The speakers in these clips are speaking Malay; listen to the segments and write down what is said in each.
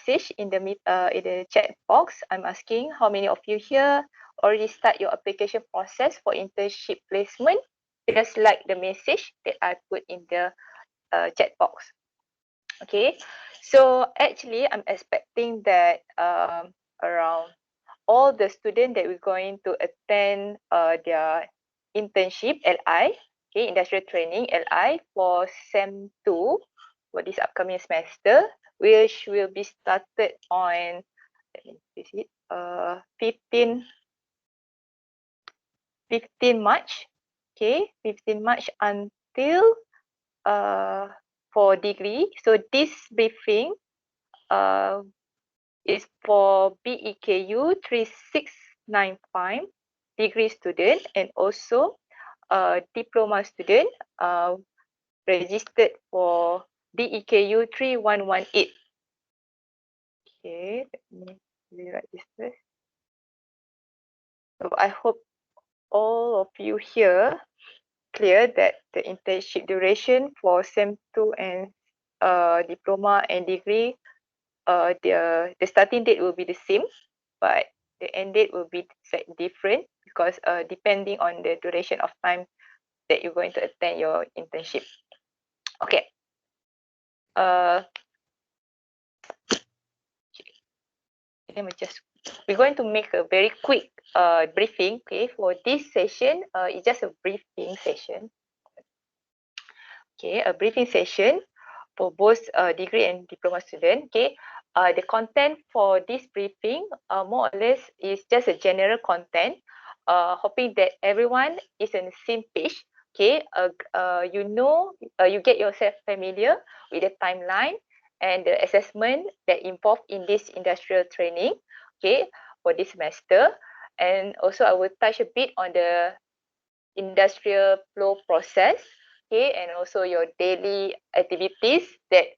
message in the chat box. I'm asking how many of you here already start your application process for internship placement, just like the message that I put in the chat box. Okay, so actually I'm expecting that around all the students that we're going to attend their internship LI, okay, industrial training LI for SEM 2 for this upcoming semester, which will be started on, let me see it, 15 March, okay, 15 March until for degree. So this briefing is for BEKU 3695 degree student and also diploma student registered for BEKU 3118. Okay, let me rewrite this first. So I hope all of you here clear that the internship duration for SEM 2 and diploma and degree, the starting date will be the same, but the end date will be set different because depending on the duration of time that you're going to attend your internship. Okay. We're going to make a very quick briefing. Okay, for this session, it's just a briefing session. Okay, a briefing session for both degree and diploma student. Okay, the content for this briefing more or less is just a general content, hoping that everyone is on the same page. Okay, you get yourself familiar with the timeline and the assessment that involved in this industrial training, okay, for this semester. And also I will touch a bit on the industrial flow process, okay, and also your daily activities that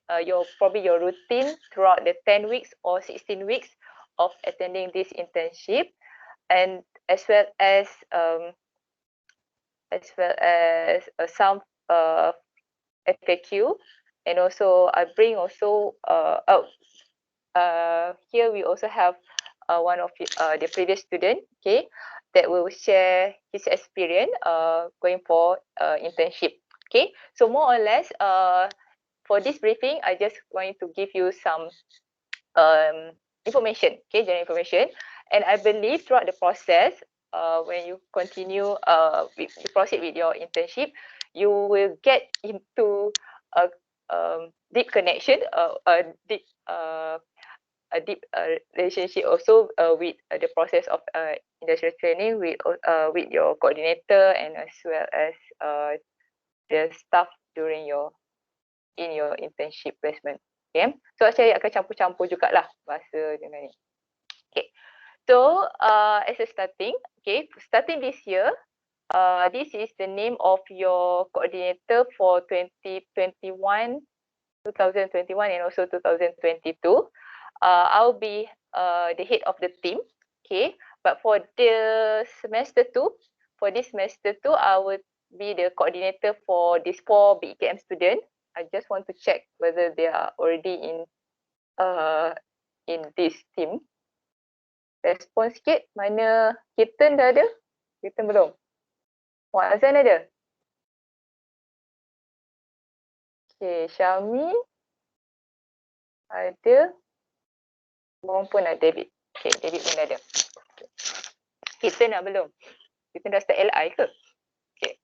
probably your routine throughout the 10 weeks or 16 weeks of attending this internship, and as well as some FAQ, and also I bring also here we also have one of the previous student, okay, that will share his experience going for internship. Okay, so more or less for this briefing, I just going to give you some information, okay, general information, and I believe throughout the process, when you continue you proceed with your internship, you will get into a deep connection, a deep relationship also with the process of industrial training with your coordinator and as well as the staff during your internship placement. Okay, so saya akan campur-campur jugalah bahasa dengan ni. Okay, so as a starting, okay, starting this year, this is the name of your coordinator for 2021 and also 2022. I'll be the head of the team, okay, but for the semester 2, I will be the coordinator for these 4 BKM students. I just want to check whether they are already in this team. Respon sikit, mana Kitten dah ada? Kitten belum? Wak Azan ada? Okay, Syami ada. Orang pun ada, David. Okay, David pun ada. Kitten dah belum? Kitten dah start LI ke? Okay.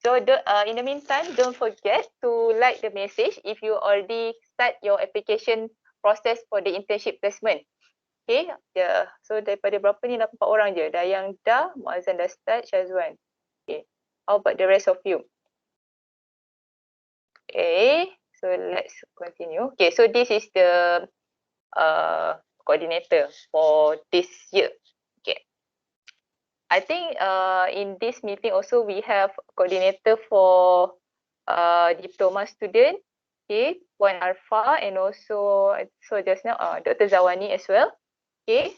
So in the meantime, don't forget to like the message if you already start your application process for the internship placement. Okay, so daripada berapa ni, 4 orang je. Dayang dah, Muazzan dah start, Syazwan. Okay, how about the rest of you? Okay, so let's continue. Okay, so this is the coordinator for this year. Okay, I think in this meeting also we have coordinator for diploma student, okay, Puan Arfa, and also so just now Dr. Zawani as well. Okay,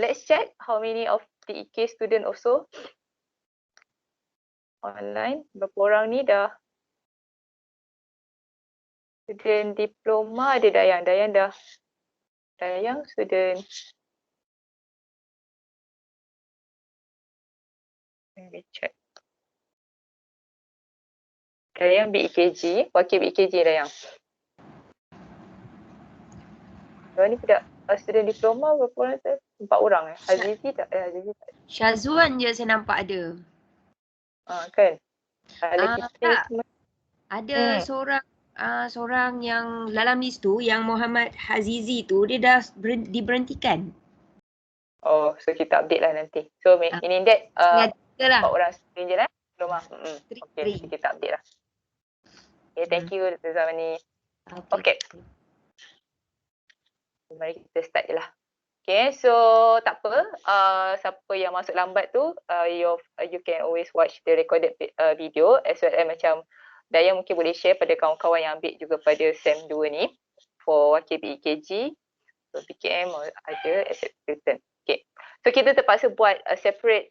let's check how many of the EK student also online. Berapa orang ni dah student diploma ada Dayang dah Dayang student. Let me check. Dayang BEKG, wakil BEKG Dayang. Ni tidak student diploma berapa orang tu? 4 orang Hazizi tak? Hazizi tak. Syazwan je saya nampak ada. Kan? Lagi Tak. semua. Ada seorang yang dalam list tu, yang Muhammad Hazizi tu, dia dah diberhentikan. Oh, so kita update lah nanti. So in that 4 orang student je lah. Diploma. Okay, kita update lah. Okay, thank you Dr. Zamani. Okay. Mari kita start je lah. Okay, so tak apa. Siapa yang masuk lambat tu, you can always watch the recorded video as well as macam Dayang mungkin boleh share pada kawan-kawan yang ambil juga pada SEM 2 ni for wakil BEKG, so PKM ada asset written. Okay, so kita terpaksa buat a separate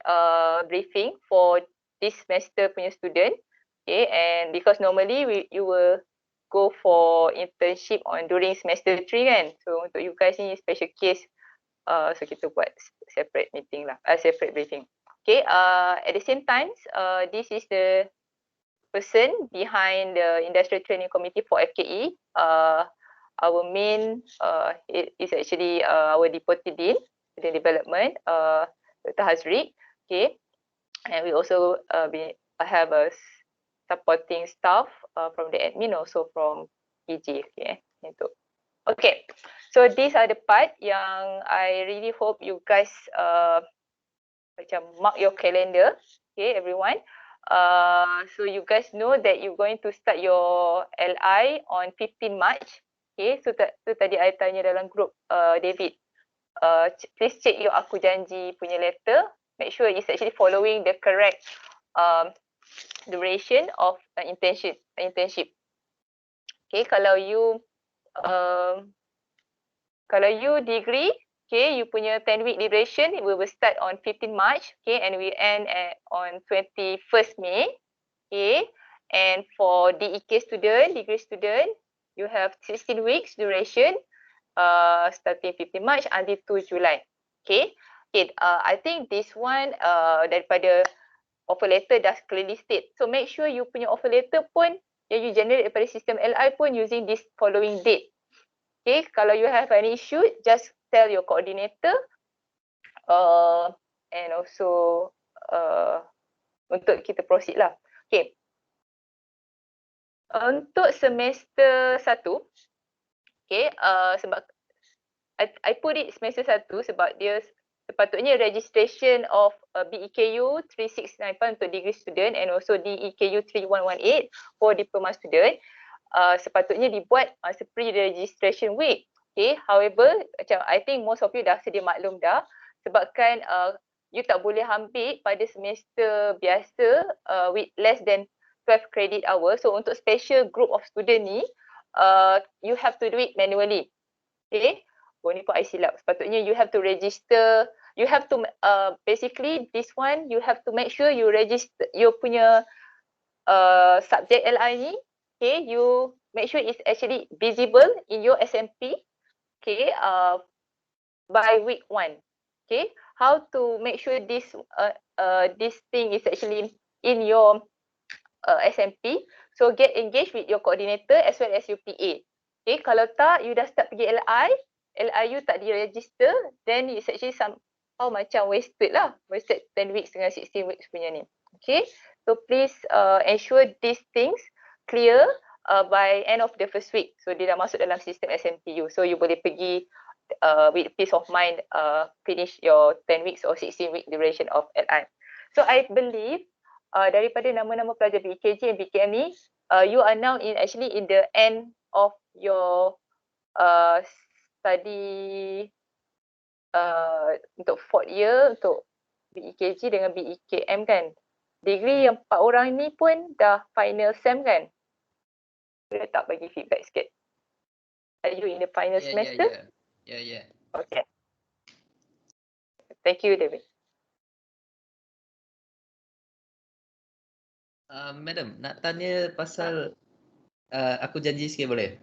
briefing for this semester punya student. Okay, and because normally you will go for internship during semester 3 kan. So untuk you guys ni special case, so kita buat separate meeting lah, separate briefing. Okay, at the same time, this is the person behind the Industrial Training Committee for FKE. Our main is actually our Deputy Dean for the Development, Dr. Hazri. Okay, and we also have a supporting staff from the admin, also from PG. Okay, so these are the part yang I really hope you guys macam mark your calendar. Okay, everyone. So you guys know that you're going to start your LI on 15 March. Okay, so tadi I tanya dalam group David. Please check your aku janji punya letter. Make sure it's actually following the correct duration of internship. Okay, kalau you degree, okay, you punya 10-week duration, we will start on 15 March, okay, and we end on 21st May, okay. And for DEK student, degree student, you have 16 weeks duration, starting 15 March until 2 July, okay. Okay, I think this one daripada offer letter dah clearly state. So make sure you punya offer letter pun yang you generate daripada sistem LI pun using this following date. Okay, kalau you have any issue, just tell your coordinator and also untuk kita proceed lah. Okay. Untuk semester 1, okay, sebab I put it semester 1 sebab dia sepatutnya registration of BEKU 3695 untuk degree student and also DEKU 3118 for diploma student. Sepatutnya dibuat pre-registration week. Okay, however, macam I think most of you dah sedia maklum dah, sebabkan you tak boleh ambil pada semester biasa with less than 12 credit hour. So untuk special group of student ni, you have to do it manually. Okay, ni pun I silap. Sepatutnya you have to register, you have to basically this one you have to make sure you register you punya subject LI ni. Okay, you make sure it's actually visible in your SMP. Okay, by week 1. Okay, how to make sure this thing is actually in your SMP. So get engaged with your coordinator as well as your PA. Okay, kalau tak, you dah start pergi LI you tak di-register, then it's actually somehow macam wasted 10 weeks dengan 16 weeks punya ni. Okay, so please ensure these things clear by end of the first week. So dia dah masuk dalam sistem SMTU. So you boleh pergi with peace of mind finish your 10 weeks or 16 week duration of LI. So I believe daripada nama-nama pelajar BKJ and BKM ni, you are now actually in the end of your study untuk 4th year untuk BEKG dengan BEKM kan. Degree yang 4 orang ni pun dah final SEM kan? Boleh tak bagi feedback sikit? Are you in the final semester? Yeah. Okay. Thank you, David. Madam, nak tanya pasal aku janji sikit boleh?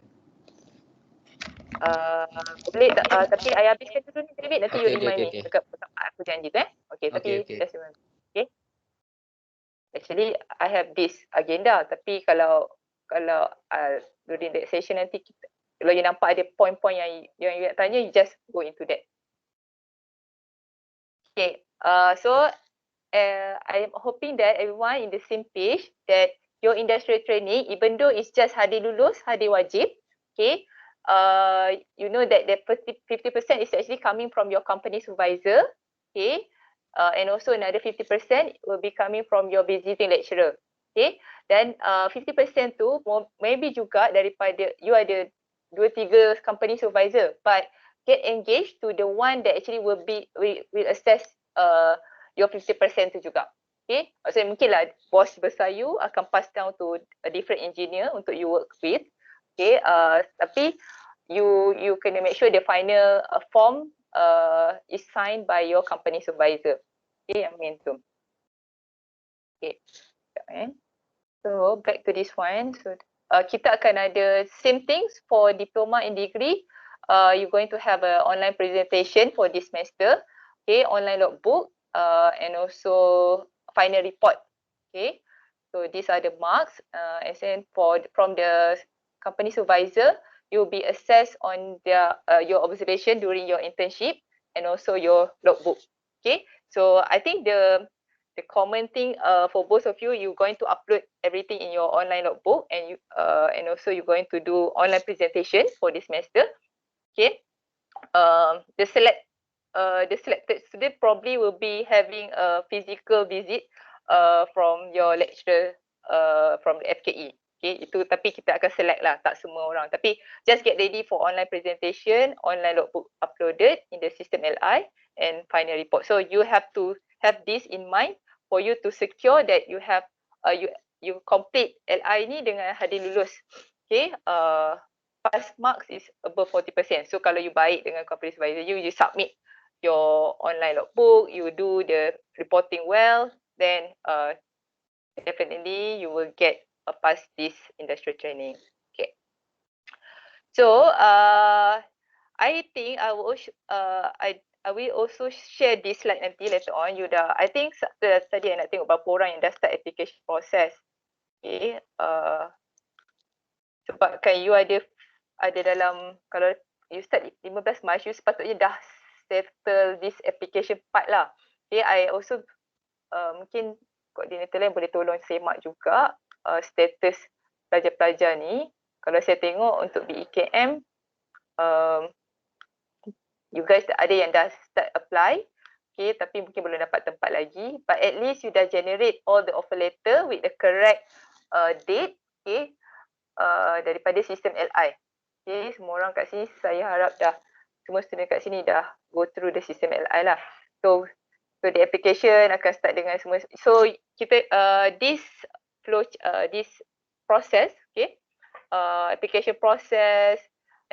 Boleh tapi I habiskan dulu ni David, nanti you remind me Okay. dekat aku janji tu Okay, tapi Okay. just remember. Okay. Actually I have this agenda, tapi kalau during that session nanti kalau you nampak ada point-point yang you nak tanya, you just go into that. Okay. So I am hoping that everyone in the same page that your industrial training, even though it's just hadir lulus, hadir wajib, okay, you know that the 50% is actually coming from your company supervisor, okay, and also another 50% will be coming from your visiting lecturer, okay. Dan 50% tu maybe juga daripada you ada 2-3 company supervisor, but get engaged to the one that actually will assess your 50% tu juga. Okay, maksudnya mungkinlah bos besar you akan pass down to a different engineer untuk you work with. Okay, tapi you kena make sure the final form is signed by your company supervisor. Okay, yang main tu. Okay, so back to this one. So kita akan ada same things for diploma and degree. You're going to have an online presentation for this semester. Okay, online logbook. And also final report. Okay, so these are the marks. And then from the company supervisor, you will be assessed on your observation during your internship and also your logbook. Okay, so I think the common thing for both of you, you're going to upload everything in your online logbook, and also you're going to do online presentation for this semester. Okay, the selected student probably will be having a physical visit from your lecturer from the FKE. Okay, itu tapi kita akan select lah, tak semua orang. Tapi just get ready for online presentation, online logbook uploaded in the system LI, and final report. So you have to have this in mind for you to secure that you have you complete LI ni dengan hadir lulus. Okay, pass marks is above 40%. So kalau you baik dengan company supervisor you submit your online logbook, you do the reporting well, then definitely you will get a pass this industrial training. Okay. So I think I will also share this slide nanti later on. You dah, I think tadi I nak tengok berapa orang yang dah start application process. Okay. Sebabkan you ada dalam, kalau you start 15 Mac, you sepatutnya dah settle this application part lah. Okay, I also mungkin koordinator lain boleh tolong semak juga status pelajar-pelajar ni. Kalau saya tengok untuk BEKM, you guys ada yang dah start apply, okay, tapi mungkin belum dapat tempat lagi. But at least you dah generate all the offer letter with the correct date, okay, daripada sistem LI. Okay, semua orang kat sini saya harap semua student kat sini dah go through the system LI lah. So the application akan start dengan semua. So kita this process, okay, application process,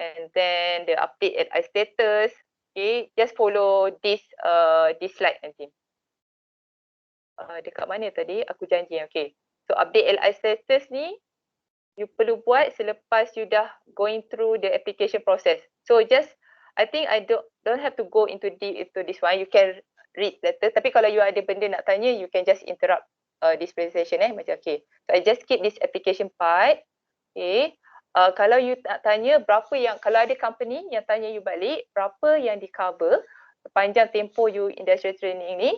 and then the update LI status, okay, just follow this slide nanti. Dekat mana tadi aku janji, okay. So update LI status ni you perlu buat selepas you dah going through the application process. So just, I think I don't have to go into this one. You can read later. Tapi kalau you ada benda nak tanya, you can just interrupt this presentation macam okay. So I just skip this application part. Okay. Kalau you nak tanya berapa yang, kalau ada company yang tanya you balik, berapa yang di cover sepanjang tempoh you industrial training ni,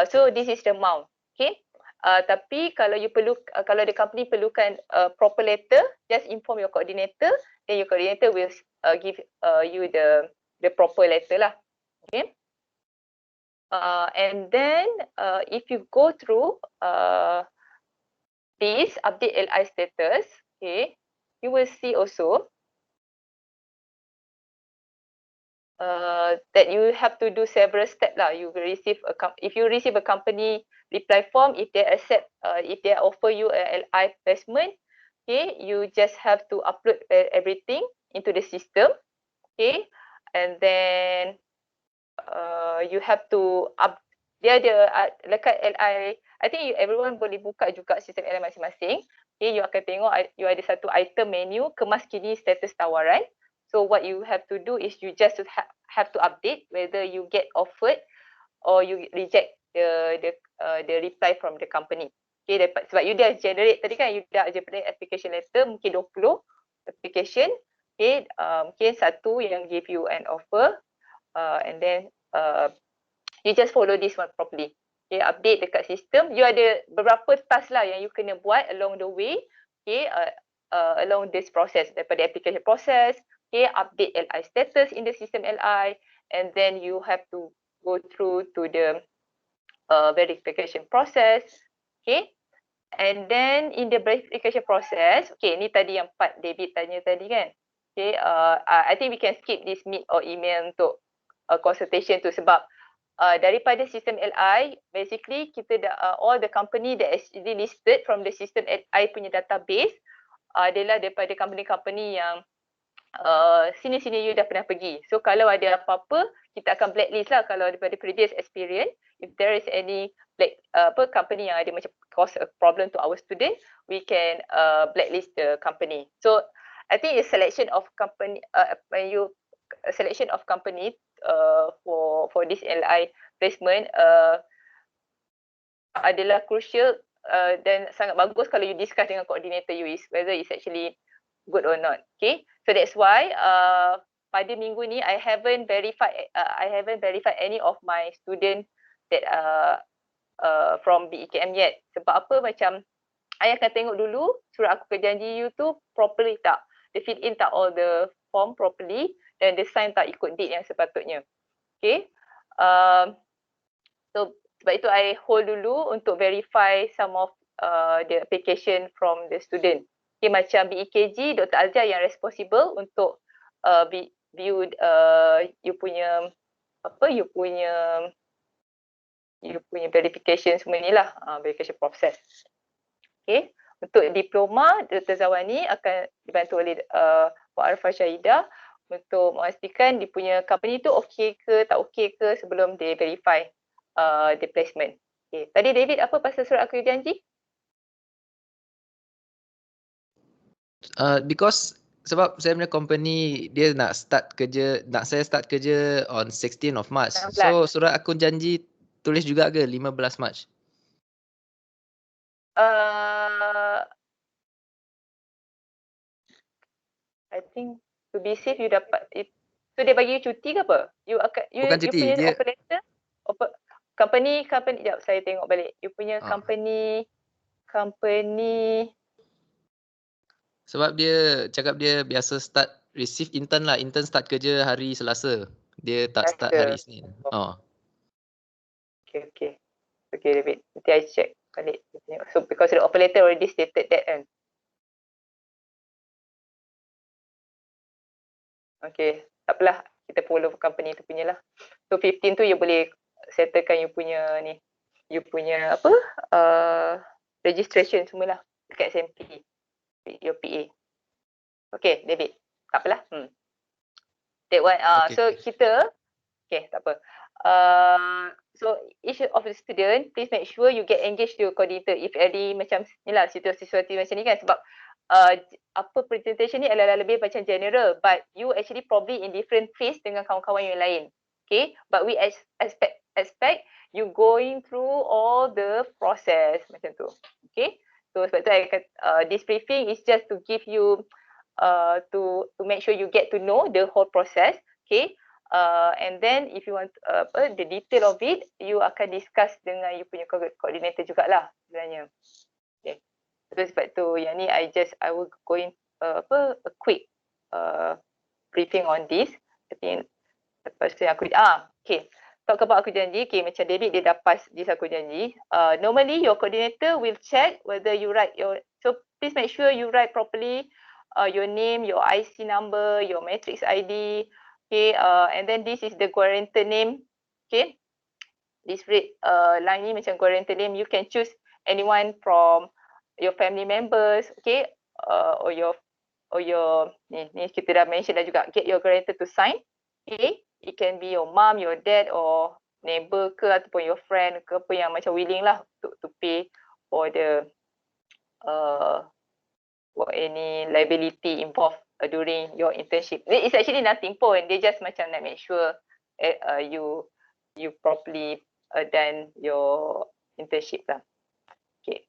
so this is the amount. Okay. Tapi kalau you kalau the company perlukan proper letter, just inform your coordinator, then your coordinator will give you the proper letter lah. Okay. And then if you go through this update LI status, okay, you will see also that you have to do several steps lah. You will receive if you receive a company reply form, if they accept, if they offer you a LI placement, okay, you just have to upload everything into the system, okay, and then you have to dia ada dekat LI. I think everyone boleh buka juga sistem LI masing-masing. Okay, you akan tengok you ada satu item menu kemas kini status tawaran. So what you have to do is you just have to update whether you get offered or you reject the reply from the company. Okay, sebab you dah generate tadi kan, you dah generate application letter, mungkin 20 application. Okay, mungkin satu yang give you an offer, and then you just follow this one properly. Okay, update dekat sistem. You ada beberapa task lah yang you kena buat along the way. Okay, along this process, daripada application process. Okay, update LI status in the system LI, and then you have to go through to the verification process. Okay, and then in the verification process, okay, ni tadi yang part David tanya tadi kan. Okay, I think we can skip this meet or email untuk consultation tu sebab daripada sistem LI, basically kita all the company that is listed from the system LI punya database adalah daripada company-company yang sini-sini you dah pernah pergi. So kalau ada apa-apa, kita akan blacklist lah kalau daripada previous experience. If there is any company yang ada macam cause a problem to our student, we can blacklist the company. So I think the selection of company, selection of company for this LI placement adalah crucial dan sangat bagus kalau you discuss dengan coordinator you is whether it's actually good or not. Okay, so that's why pada minggu ni I haven't verified any of my student that from BEKM yet. Sebab apa, macam I akan tengok dulu surat aku berjanji you tu properly tak, they fill in tak all the form properly, dan they sign tak ikut date yang sepatutnya. Okay, so sebab itu I hold dulu untuk verify some of the application from the student. Okay, macam BEKG, Dr. Azhar yang responsible untuk view you punya verification semua ni lah, verification process. Okay, untuk diploma, Dr. Zawani akan dibantu oleh Puan Arifah Syahidah untuk memastikan dia punya company tu okey ke tak okey ke sebelum dia verify the placement. Okay, tadi David apa pasal surat aku janji? Because sebab saya punya company dia nak saya start kerja on 16 of March. 16. So surat aku janji tulis juga ke 15 March? I think to be safe you dapat so dia bagi you cuti ke apa? Bukan cuti, you punya dia offer letter company sekejap saya tengok balik. You punya company sebab dia cakap dia biasa start receive intern lah. Intern start kerja hari Selasa. Dia tak start hari Isnin. Okay, David. Nanti I check balik. So because the offer letter already stated that kan. Okay, tak apalah. Kita follow company tu punya lah. So 15 tu you boleh settlekan you punya ni. You punya registration semualah dekat SMP. Your PA. Okay, David. Tak apalah. That one. Okay. So kita, okay, tak apa. So each of the student, please make sure you get engaged to your coordinator. If any macam ni lah, situasi macam ni kan. Sebab apa presentation ni adalah lebih macam general. But you actually probably in different phase dengan kawan-kawan yang lain. Okay. But we expect you going through all the process macam tu. Okay. So sebab tu this briefing is just to give you to make sure you get to know the whole process. Okay. And then if you want the detail of it, you akan discuss dengan you punya coordinator jugalah sebenarnya. Okay. So sebab tu yang ni I will go in a quick briefing on this. I think lepas tu aku okay. Talk about aku janji. Okay, macam David dia dah pass this aku janji. Normally your coordinator will check whether you write so please make sure you write properly your name, your IC number, your matrix ID. Okay, and then this is the guarantor name. Okay, this red line ni macam guarantor name. You can choose anyone from your family members. Okay, or your ni kita dah mention dah juga. Get your guarantor to sign. Okay. It can be your mom, your dad or neighbor ke ataupun your friend ke apa yang macam willing lah to pay for the for any liability involved during your internship. It's actually nothing pun. They just macam nak make sure you properly done your internship lah. Okay.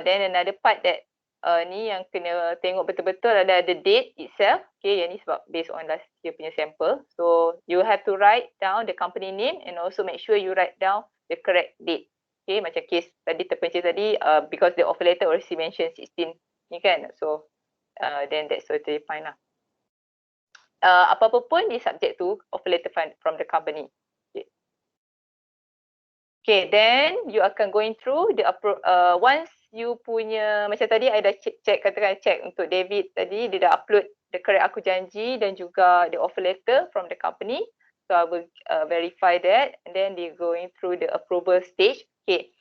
Then another part that ni yang kena tengok betul-betul adalah the date itself. Okay, yang ni sebab based on last year punya sample. So you have to write down the company name and also make sure you write down the correct date. Okay, macam case tadi terpencil tadi because the offer letter already mentioned 16 ni kan. So then that's totally fine lah. Apa-apa pun di subject to offer letter from the company. Okay, then you akan going through the once you punya macam tadi I dah check untuk David tadi dia dah upload the correct aku janji dan juga the offer letter from the company. So I will verify that and then they going through the approval stage. Okay,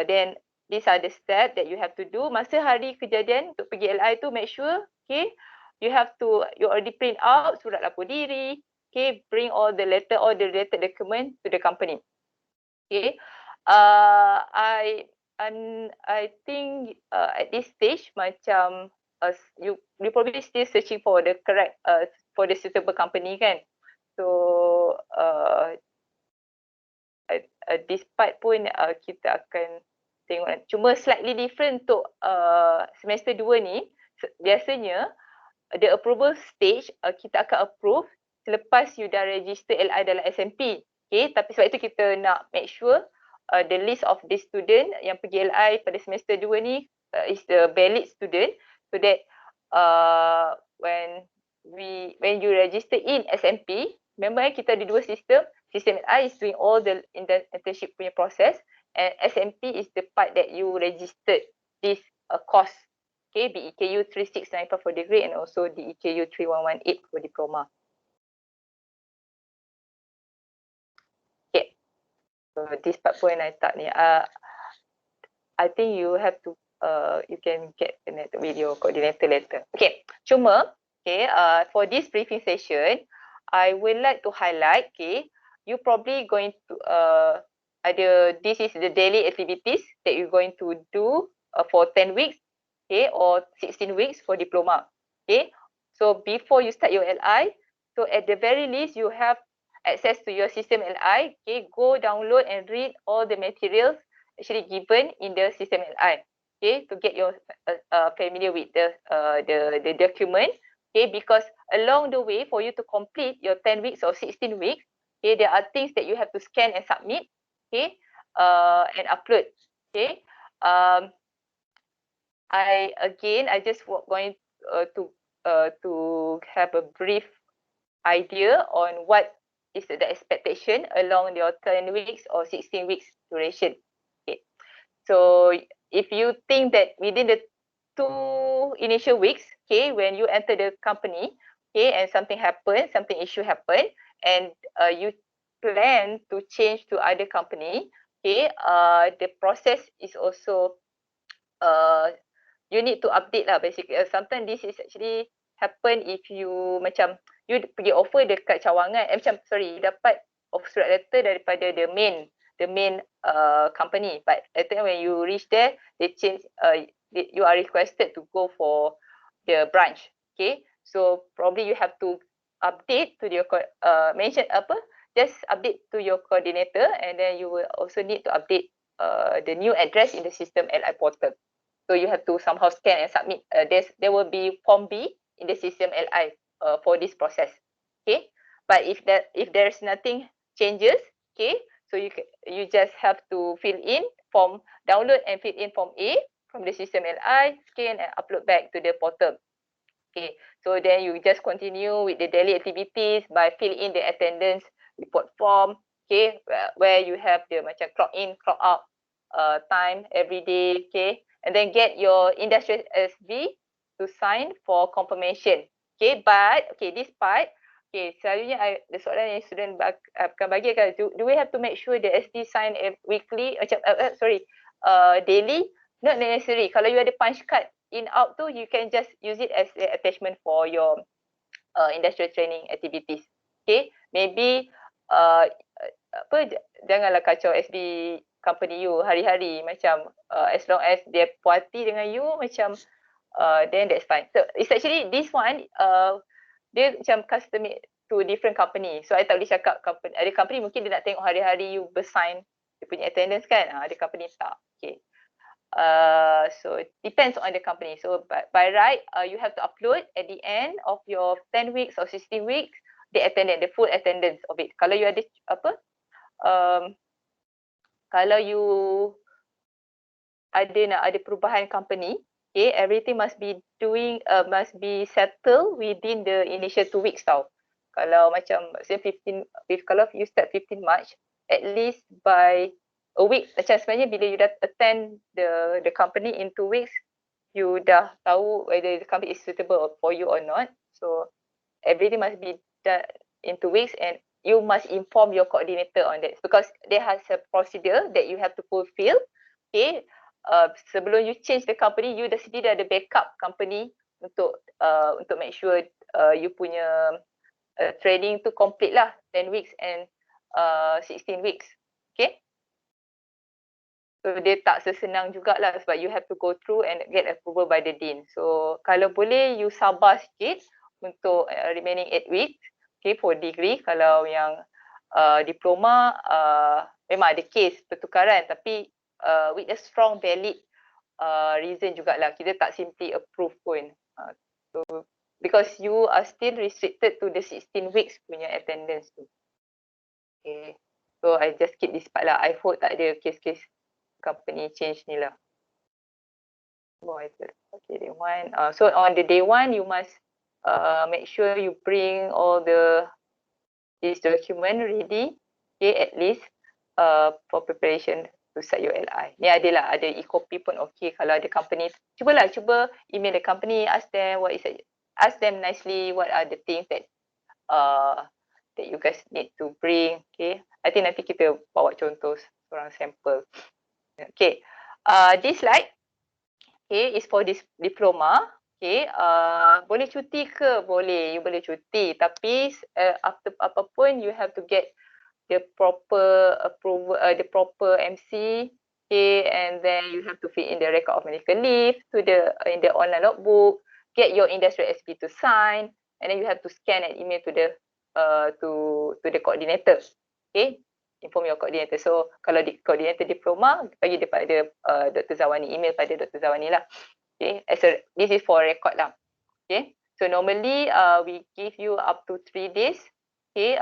then these are the steps that you have to do. Masa hari kejadian untuk pergi LI tu make sure okay you already print out surat lapor diri. Okay, bring all the related document to the company. Okay, I think at this stage macam you probably still searching for the correct for the suitable company kan. So this part pun kita akan tengok. Cuma slightly different untuk semester 2 ni. Biasanya the approval stage kita akan approve selepas you dah register LI dalam SMP. Okay, tapi sebab itu kita nak make sure the list of the student yang pergi LI pada semester 2 ni is the valid student so that when you register in SMP, remember kita ada dua sistem. Sistem LI is doing all the internship punya process and SMP is the part that you registered this course. Okay, BEKU 3695 for degree and also the EKU 3118 for diploma. So this part pun I tak ni. I think you have to you can get connected with your coordinator later. Okay, cuma okay for this briefing session, I would like to highlight okay you probably going to this is the daily activities that you're going to do for 10 weeks okay or 16 weeks for diploma. Okay, so before you start your LI, so at the very least you have access to your system LI, okay, go download and read all the materials actually given in the system LI, okay, to get your familiar with the document, okay, because along the way for you to complete your 10 weeks or 16 weeks, okay, there are things that you have to scan and submit, okay, and upload, okay. I just going to have a brief idea on what is the expectation along your 10 weeks or 16 weeks duration. Okay. So if you think that within the 2 initial weeks, okay, when you enter the company, okay, and something issue happen, and you plan to change to other company, okay, the process is also you need to update lah basically. Sometimes this is actually happen if you macam you pergi offer dekat cawangan dapat surat letter daripada the main company, but at the time when you reach there they change you are requested to go for the branch. Okay, so probably you have to update to your just update to your coordinator and then you will also need to update the new address in the system LI portal. So you have to somehow scan and submit. There will be form B in the system LI for this process. Okay, but if there's nothing changes, okay, so you just have to download and fill in form A from the system LI, scan and upload back to the portal. Okay, so then you just continue with the daily activities by filling in the attendance report form, okay, where you have the macam clock in, clock out time every day, okay, and then get your industrial SB to sign for confirmation. Okay, but okay, this part, okay, selalunya the soalan yang student akan bagi kan, do we have to make sure the SD sign weekly, daily? Not necessary. Kalau you ada punch card in out tu, you can just use it as an attachment for your industrial training activities. Okay, maybe janganlah kacau SD company you hari-hari macam as long as dia puas hati dengan you, macam then that's fine. So it's actually this one, dia macam custom made to different company. So I tak boleh cakap company, ada company mungkin dia nak tengok hari-hari you bersign dia punya attendance kan. Ada company tak. Okay. So it depends on the company. So by right, you have to upload at the end of your 10 weeks or 16 weeks the attendance, the full attendance of it. Kalau you ada apa? Kalau you ada perubahan company, okay, everything must be settled within the initial 2 weeks tau. Kalau macam say 15, kalau you start 15 March, at least by a week, macam sebenarnya bila you dah attend the company in 2 weeks, you dah tahu whether the company is suitable for you or not. So everything must be done in 2 weeks, and you must inform your coordinator on that because there has a procedure that you have to fulfill. Okay, sebelum you change the company, you dah sedia ada backup company untuk make sure you punya training tu complete lah 10 weeks and 16 weeks. Okay. So dia tak sesenang jugalah sebab you have to go through and get approval by the dean. So kalau boleh you sabar sikit untuk remaining 8 weeks. Okay, for degree. Kalau yang diploma memang ada case pertukaran tapi with a strong valid reason jugalah. Kita tak simply approve pun. So because you are still restricted to the 16 weeks punya attendance tu. Okay. So I just keep this part lah. I hope tak ada case-case company change ni lah. Okay, day one. So on the day one, you must make sure you bring all this document ready. Okay, at least for preparation to set your LI. Ni ada e-copy pun okay. Kalau ada company, cuba email the company, ask them nicely what are the things that you guys need to bring. Okay, I think nanti kita bawa contoh seorang sampel. Okay, this slide, okay, is for this diploma. Okay, boleh cuti ke? Boleh, you boleh cuti. Tapi after apapun, you have to get the proper approval, the proper MC. Okay, and then you have to fill in the record of medical leave in the online logbook. Get your industrial SP to sign, and then you have to scan and email to the coordinator. Okay. Inform your coordinator. So kalau di coordinator diploma, bagi dia pada Dr. Zawani, email pada Dr. Zawani lah. Okay, this is for record lah. Okay, so normally we give you up to 3 days. Okay,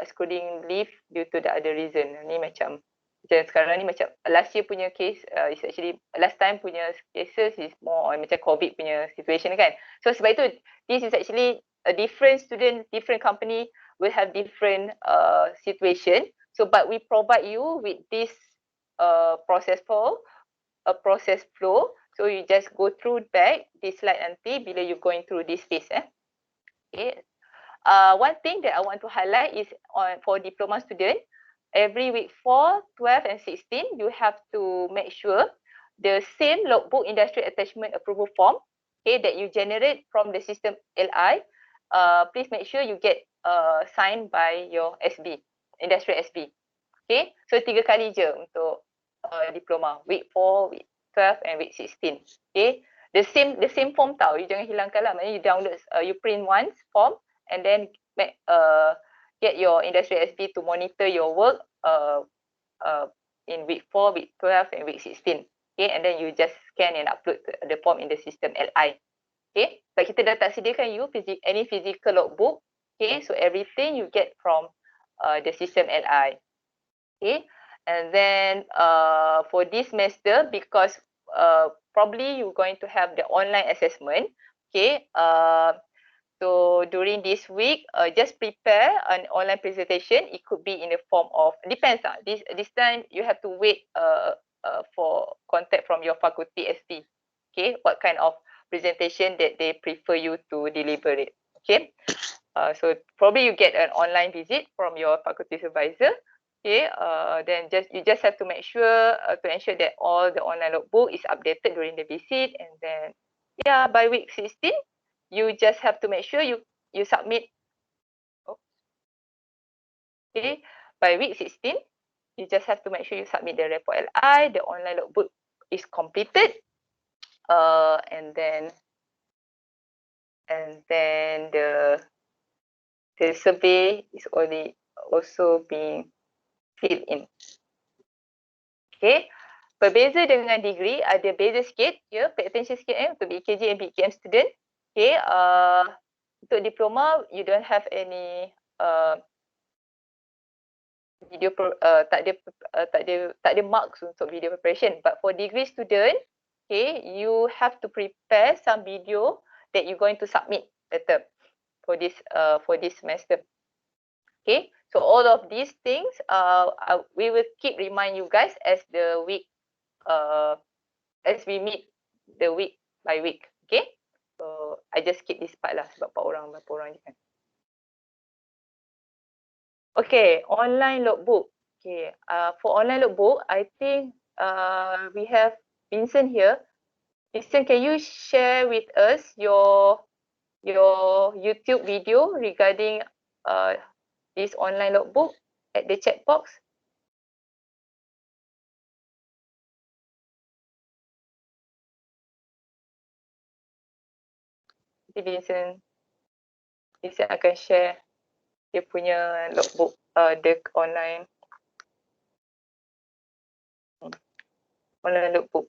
excluding leave due to the other reason. Ni macam sekarang ni macam last year punya case, is actually last time punya cases is more on macam COVID punya situation kan. So sebab itu this is actually a different student, different company will have different situation. So, but we provide you with this process flow. So you just go through back this slide nanti bila you going through this phase. Okay. One thing that I want to highlight is for diploma student, every week 4, 12, and 16, you have to make sure the same logbook industry attachment approval form, okay, that you generate from the system LI. Please make sure you get signed by your SB. Industrial SB. Okay, so 3 kali je untuk diploma. Week 4, week 12 and week 16. Okay, the same form tau. You jangan hilangkan lah. Maksudnya you download, you print once form and then get your industrial SB to monitor your work in week 4, week 12 and week 16. Okay, and then you just scan and upload the form in the system LI. Okay, but kita dah tak sediakan you any physical logbook. Okay, so everything you get from the system LI. Okay, and then for this semester, because probably you're going to have the online assessment. Okay, so during this week, just prepare an online presentation. It could be in the form of, depends. This time you have to wait for contact from your faculty SP. Okay, what kind of presentation that they prefer you to deliver it. Okay, so probably you get an online visit from your faculty supervisor. Okay, then you just have to make sure to ensure that all the online logbook is updated during the visit, and then yeah, by week 16, you just have to make sure you submit. Okay, by week 16, you just have to make sure you submit the report LI, the online logbook is completed, and then and then the survey is also being filled in. Okay, berbeza dengan degree ada beza sikit, ya, pay attention sikit untuk BKG and BKM student. Okay, untuk diploma you don't have any video tak ada marks untuk video preparation, but for degree student, okay, you have to prepare some video that you're going to submit later for this semester. Okay, so all of these things we will keep remind you guys as the week as we meet the week by week. Okay, so I just skip this part lah sebab berapa orang je kan. Okay, online logbook. Okay, for online logbook, I think we have Vincent here. Vincent, can you share with us your YouTube video regarding this online logbook at the chat box? Vincent akan share dia punya logbook, the online logbook.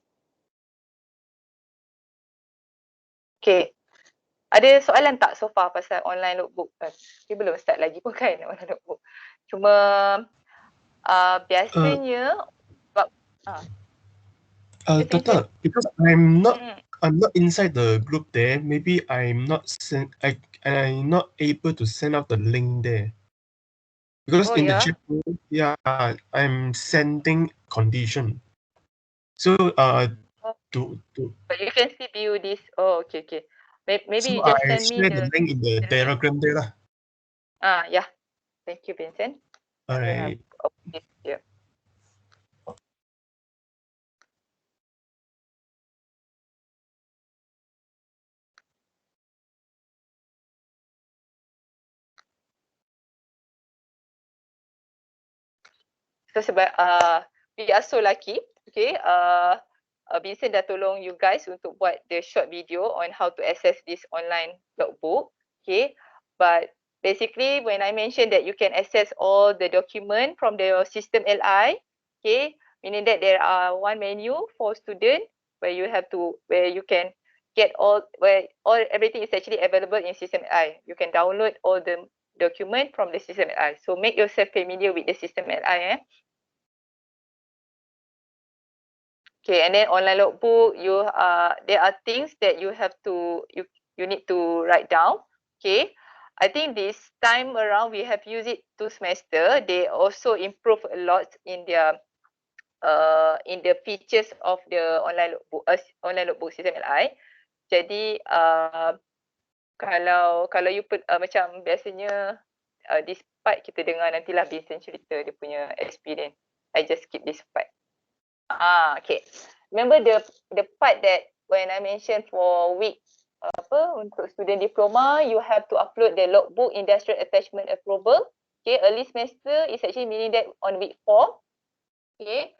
Okay, ada soalan tak so far pasal online logbook? Dia belum start lagi pun kan online logbook. Cuma biasanya Tata, because I'm not inside the group there. Maybe I'm not able to send out the link there. Because in the chat room, I'm sending condition. So but you can still view this. Oh, okay. Maybe so you just I send me share the link in the diagram there lah. Yeah. Thank you, Vincent. Alright. Yeah. So sebab we are so lucky, okay, Vincent dah tolong you guys untuk buat the short video on how to access this online logbook, okay. But basically when I mentioned that you can access all the document from the system LI, okay, meaning that there are one menu for student where you can get everything is actually available in system LI. You can download all the document from the system LI. So make yourself familiar with the system LI. Okay, and then online logbook, there are things that you have to you need to write down. Okay, I think this time around we have used it 2 semester. They also improve a lot in their in the features of the online logbook system LI. Jadi kalau you macam biasanya this part kita dengar nantilah Vincent cerita dia punya experience. I just skip this part. Okay. Remember the part that when I mentioned for week untuk student diploma, you have to upload the logbook industrial attachment approval. Okay, early semester is actually meaning that on week 4. Okay.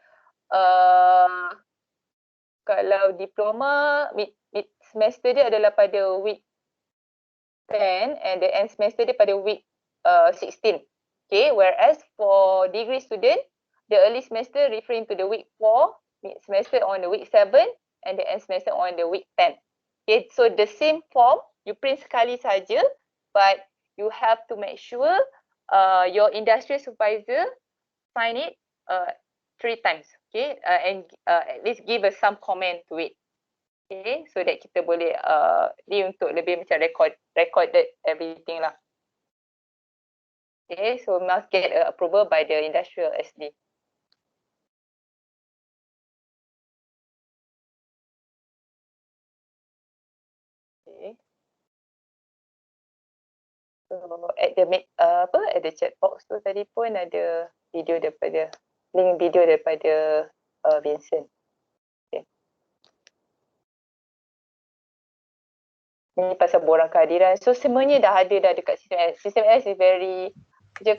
Kalau diploma mid semester dia adalah pada week 10 and the end semester dia pada week 16. Okay, whereas for degree student, the early semester referring to the week 4, mid semester on the week 7, and the end semester on the week 10. Okay, so the same form, you print sekali saja, but you have to make sure your industrial supervisor sign it 3 times. Okay, and at least give us some comment to it. Okay, so that kita boleh ni untuk lebih macam recorded everything lah. Okay, so must get approval by the industrial SD. Okay. So at the chat box tu tadi pun ada link video daripada Vincent. Okay. Ni pasal borang kehadiran. So semuanya dah ada dekat sistem S. Sistem S is very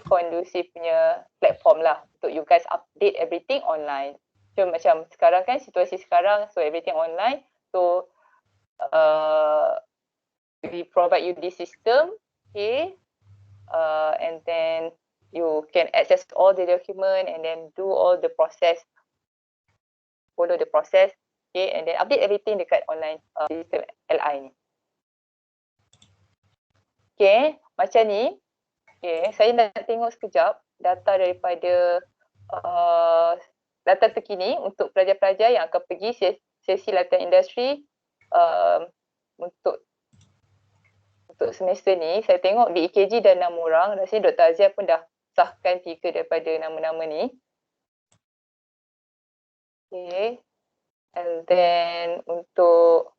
conducive punya platform lah untuk you guys update everything online. So macam sekarang kan situasi sekarang, so everything online. So we provide you this system, okay, and then you can access all the document and then do all the process, follow the process, okay, and then update everything dekat online system LI ni. Okay, macam ni. Okay, saya nak tengok sekejap data daripada data terkini untuk pelajar-pelajar yang akan pergi sesi latihan industri untuk semester ni. Saya tengok di EKG dah 6 orang. Rasanya Dr. Azia pun dah sahkan 3 daripada nama-nama ni. Okay. And then untuk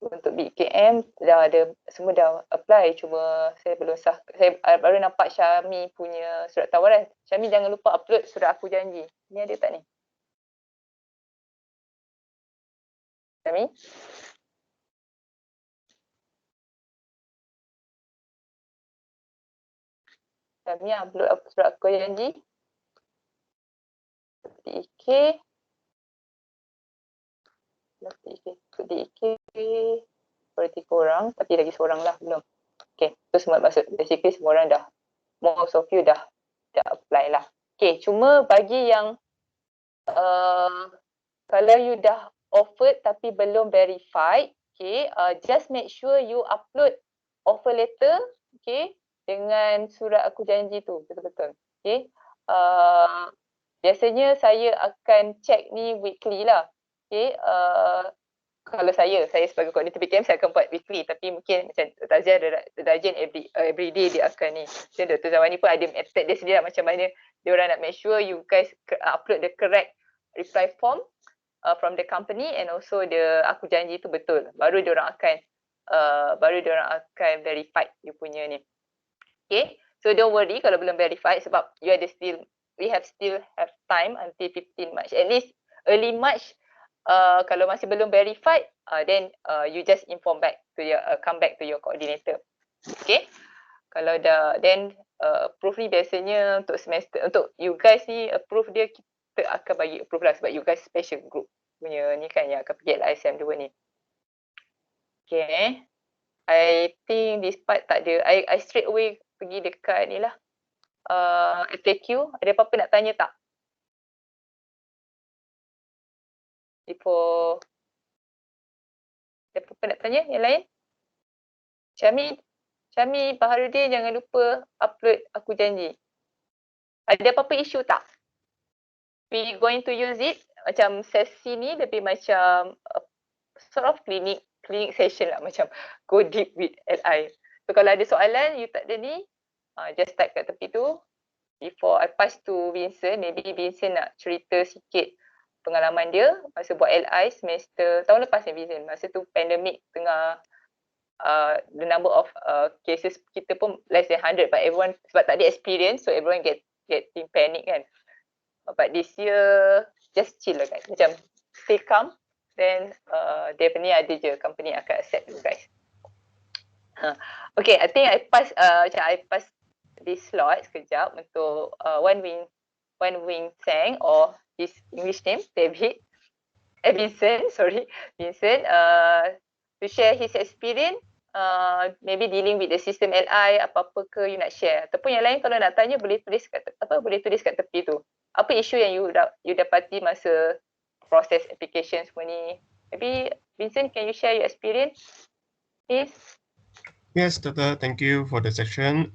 BKM dah ada, semua dah apply, cuma saya belum sah. Saya baru nampak Syami punya surat tawaran. Syami jangan lupa upload surat aku janji. Ni ada tak ni? Syami? Syami upload surat aku janji. DK. DK. Berarti korang, tapi lagi seorang lah belum. Okay, tu semua maksud. Basically semua orang dah, most of you dah apply lah. Okay, cuma bagi yang kalau you dah offered tapi belum verified, okay, just make sure you upload offer letter, okay, dengan surat aku janji tu, betul-betul. Okay, biasanya saya akan check ni weekly lah. Okay, kalau saya sebagai koordinator BKM saya akan buat weekly, tapi mungkin macam Tazia ada rajin every day dia akan ni. Macam Dr. Zawani pun ada method dia sendiri lah, macam mana dia orang nak make sure you guys upload the correct reply form from the company, and also aku janji tu betul. Baru dia orang akan verify you punya ni. Okay, so don't worry kalau belum verified, sebab we still have time until 15 March. At least early March, kalau masih belum verified, then you just inform back to come back to your coordinator. Okay, kalau dah, then approve ni biasanya untuk semester, untuk you guys ni approve dia, kita akan bagi approve lah, sebab you guys special group punya ni kan yang akan pergi LISM 2 ni. Okay, I think this part tak ada. I straight away pergi dekat ni lah, FAQ. Ada apa-apa nak tanya tak? Ada apa-apa nak tanya yang lain? Syami Baharudin, jangan lupa upload aku janji. Ada apa-apa isu tak? We going to use it, macam sesi ni lebih macam sort of clinic session lah, macam go deep with LI. So kalau ada soalan you tak ada ni, just type kat tepi tu. Before I pass to Vincent, maybe Vincent nak cerita sikit pengalaman dia masa buat LI semester tahun lepas ni Vincent. Masa tu pandemik tengah, the number of cases kita pun less than 100, but everyone, sebab tak ada experience, so everyone getting panic kan. But this year just chill lah guys, macam stay calm, then definitely ada je company akan accept you guys. Okay, I think I pass this slot sekejap untuk Wan Wing Tseng, or his English name Vincent, to share his experience, maybe dealing with the system LI, apa-apa ke you nak share, ataupun yang lain kalau nak tanya boleh tulis kat tepi tu. Apa isu yang you dapati masa proses application semua ni? Maybe Vincent, can you share your experience, please? Yes, Doctor, thank you for the session.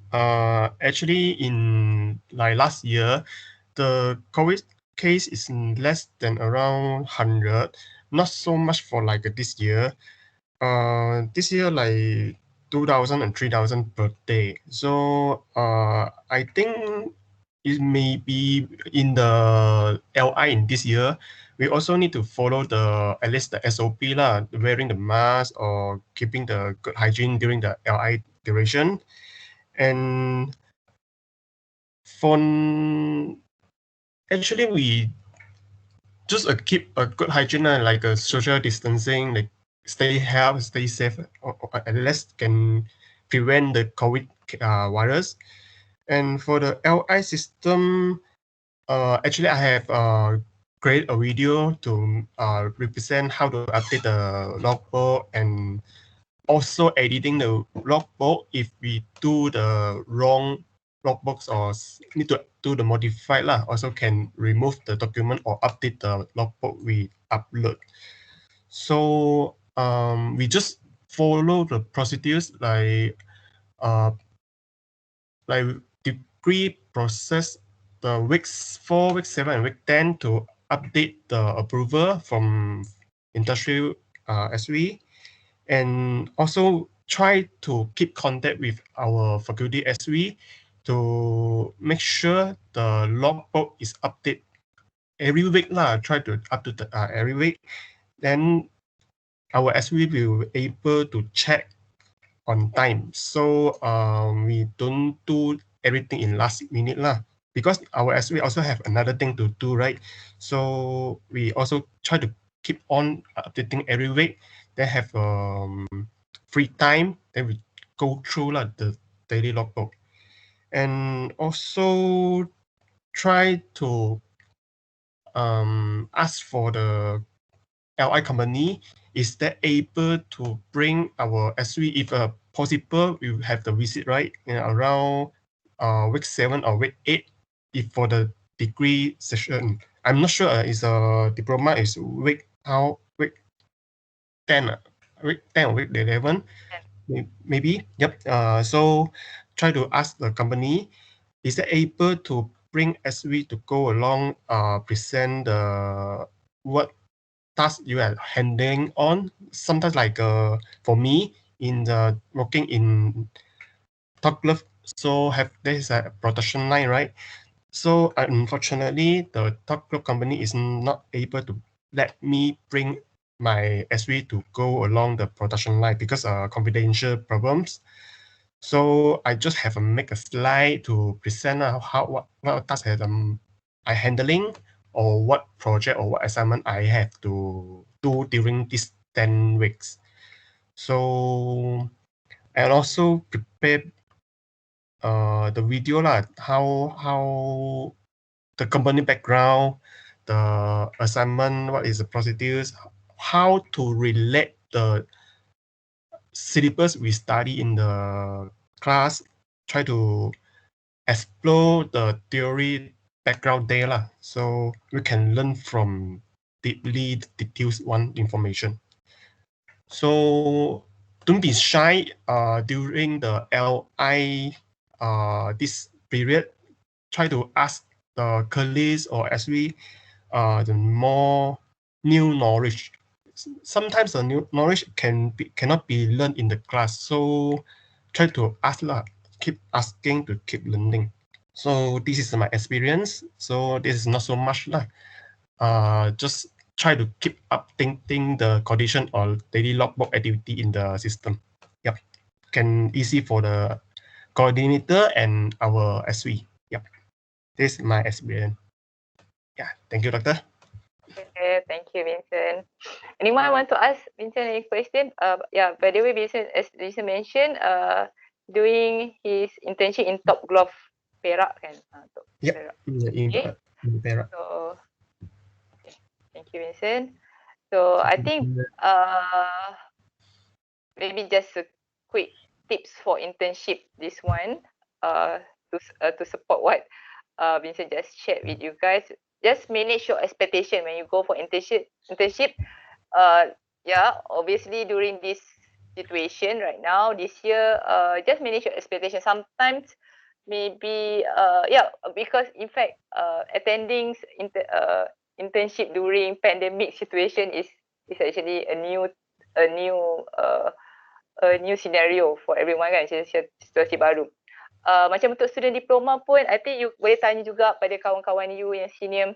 Actually, in last year, the COVID case is less than around 100, not so much for this year. This year 2,000 and 3,000 per day. So I think it may be in the LI in this year. We also need to follow at least the SOP lah, wearing the mask or keeping the good hygiene during the LI duration. And actually we just keep a good hygiene, like a social distancing, like stay healthy, stay safe, or at least can prevent the COVID virus. And for the LI system, actually I have created a video to represent how to update the logbook and also editing the logbook if we do the wrong logbooks or need to do the modified lah. Also can remove the document or update the logbook we upload. So we just follow the procedures like degree process the weeks 4, week 7, and week 10 to update the approval from industry SW, and also try to keep contact with our faculty SW to make sure the logbook is updated every week lah. Try to update every week. Then our SW will be able to check on time. So we don't do everything in last minute lah. Because our SW also have another thing to do, right? So we also try to keep on updating every week. They have free time. Then we go through the daily logbook, and also try to ask for the LI company, is that able to bring our SW if possible, we have the visit right around week 7 or week 8 if for the degree session. I'm not sure is a diploma is week 10 week 10 or week 11 maybe. Yep. So try to ask the company, is that able to bring SW to go along present the what task you are handling on. Sometimes like for me in the working in top glove, so there is a production line, right? So unfortunately the top glove company is not able to let me bring my SW to go along the production line because confidential problems. So I just have to make a slide to present what task I handling, or what project or what assignment I have to do during these 10 weeks. So and also prepare the video lah, how the company background, the assignment, what is the procedures, how to relate the syllabus we study in the class, try to explore the theory background there lah, so we can learn from deeply detailed one information. So don't be shy during the LI this period. Try to ask the colleagues or SW the more new knowledge. Sometimes the new knowledge cannot be learned in the class, so try to ask lah, keep asking to keep learning. So this is my experience. So this is not so much lah. Just try to keep updating the condition or daily logbook activity in the system. Yep, can easy for the coordinator and our SW. Yep, this is my experience. Yeah, thank you, Doctor. Okay, thank you, Vincent. Anyone want to ask Vincent any question? Yeah, by the way, Vincent, as Vincent mentioned, doing his internship in Top Glove Perak kan? Yep. Perak. Okay. In Perak. So, okay. Thank you, Vincent. So I think maybe just a quick tips for internship. This one to support what Vincent just shared with you guys. Just manage your expectation when you go for internship. Yeah, obviously during this situation right now, this year, just manage your expectation. Sometimes maybe because in fact attending internship during pandemic situation is actually a new scenario for everyone kan, situasi baru. Macam untuk student diploma pun, I think you boleh tanya juga pada kawan-kawan you yang senior,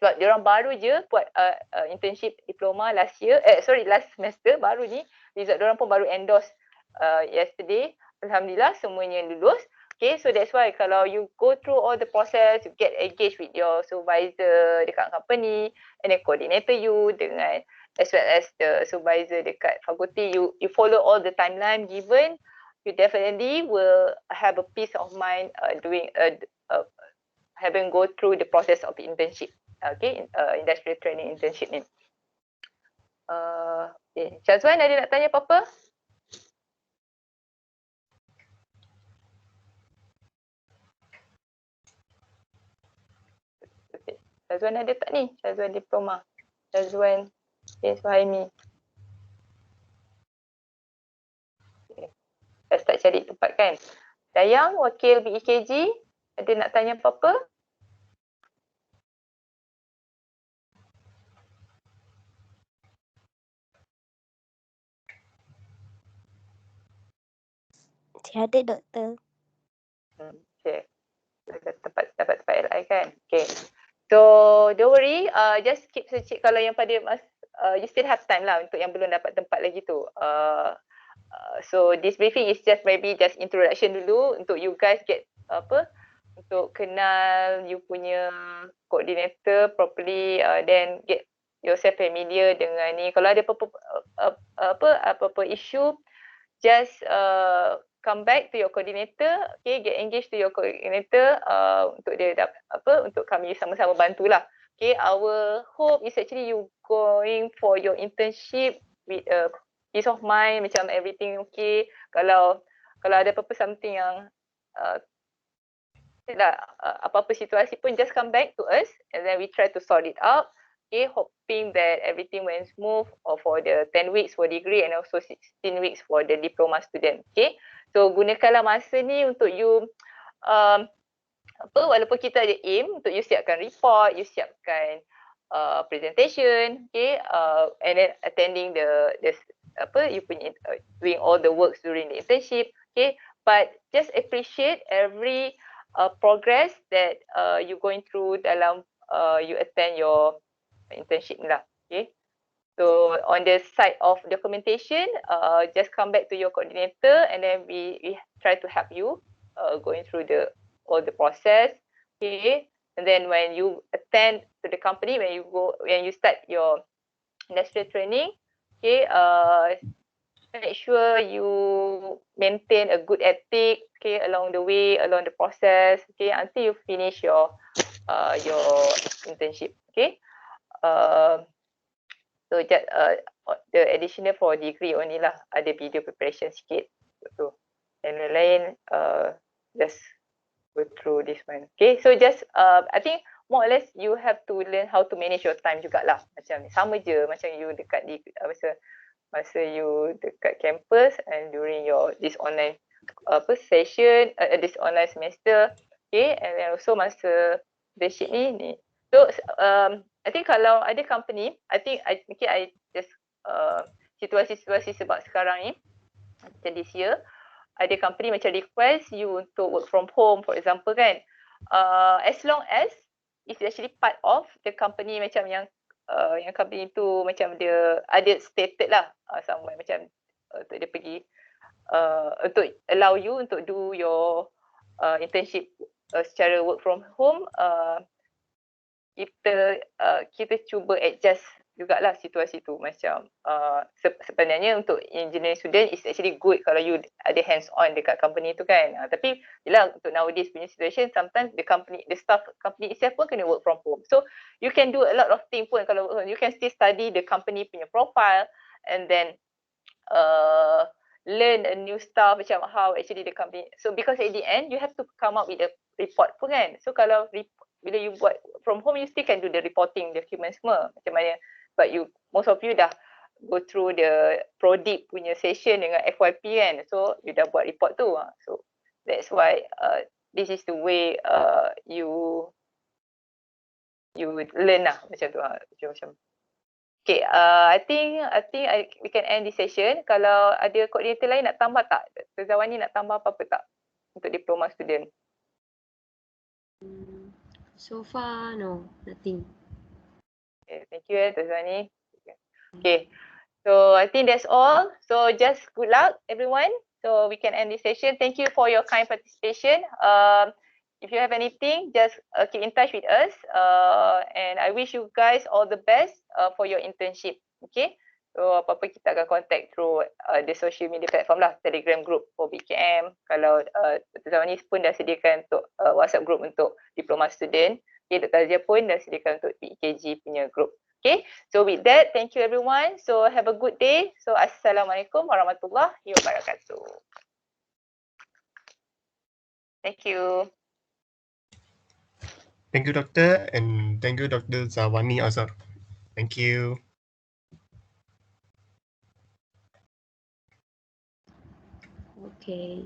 sebab diorang baru je buat internship diploma last semester, baru ni result diorang pun baru endorse yesterday. Alhamdulillah semuanya lulus. Okay, so that's why kalau you go through all the process, you get engaged with your supervisor dekat company, and then coordinator you dengan as well as the supervisor dekat fakulti, you follow all the timeline given, you definitely will have a peace of mind doing having go through the process of internship. Okay, industrial training internship ni. Okay, Syazwan ada nak tanya apa-apa? Syazwan ada tak ni? Syazwan diploma. Syazwan Suhaimi. Okay. Dah start cari tempat kan? Dayang, wakil BEKG, ada nak tanya apa-apa? Tiada, doktor. Okay. Dapat tempat LI kan? Okay. So, don't worry. Just keep searching kalau yang pada you still have time lah untuk yang belum dapat tempat lagi tu. So, this briefing is just maybe just introduction dulu untuk you guys get untuk kenal you punya coordinator properly, then get yourself familiar dengan ni. Kalau ada apa-apa issue, just come back to your coordinator, okay, get engaged to your coordinator untuk dia untuk kami sama-sama bantulah. Okay, our hope is actually you going for your internship with peace of mind, macam everything okay. Kalau ada apa-apa something yang apa-apa situasi pun, just come back to us and then we try to sort it out. Okay, hoping that everything went smooth for the 10 weeks for degree and also 16 weeks for the diploma student. Okay, so gunakanlah masa ni untuk you walaupun kita ada aim untuk you siapkan report, you siapkan presentation, okay, and then attending the you punya doing all the works during the internship, okay, but just appreciate every progress that you going through dalam you attend your internship lah, okay. So on the side of documentation, just come back to your coordinator and then we try to help you going through all the process, okay. And then when you attend to the company, when you start your industrial training, okay, make sure you maintain a good ethic, okay, along the way, along the process, okay, until you finish your internship, okay. So just the additional for degree only lah, ada video preparation sikit tu. And the lain just go through this one. Okay, so just I think more or less you have to learn how to manage your time jugalah. Macam sama je macam you dekat di masa you dekat campus and during this online session, this online semester, okay, and then also masa internship ni. So I think kalau ada company, I just situasi sebab sekarang ni macam this year, ada company macam request you untuk work from home for example kan, as long as it's actually part of the company, macam yang company tu macam dia ada stated lah somewhere macam untuk dia pergi untuk allow you untuk do your internship secara work from home, kita cuba adjust jugalah situasi tu. Macam sebenarnya untuk engineering student is actually good kalau you ada hands on dekat company tu kan, tapi yelah untuk nowadays punya situation, sometimes the staff company itself pun kena work from home, so you can do a lot of things pun. Kalau you can still study the company punya profile and then learn a new stuff, macam how actually the company, so because at the end you have to come up with a report pun kan. So kalau bila you buat from home, you still can do the reporting document semua macam mana, but most of you dah go through the Prodip punya session dengan FYP kan, so you dah buat report tu, so that's why this is the way you learn lah macam tu, macam okay. I think we can end this session. Kalau ada koordinator lain nak tambah tak? Zawani nak tambah apa-apa tak untuk diploma student? So far, no, nothing. Okay, thank you Zawani. Okay, so I think that's all. So just good luck everyone. So we can end this session. Thank you for your kind participation. If you have anything, just keep in touch with us. And I wish you guys all the best for your internship. Okay. So apa-apa kita akan contact through the social media platform lah, Telegram group for BKM. Kalau Dr. Zawani pun dah sediakan untuk WhatsApp group untuk diploma student. Okay, Dr. Azia pun dah sediakan untuk PKG punya group. Okay, so with that, thank you everyone. So have a good day. So Assalamualaikum warahmatullahi wabarakatuh. Thank you. Thank you, Doctor, and thank you, Dr. Zawani Azhar. Thank you. Okay.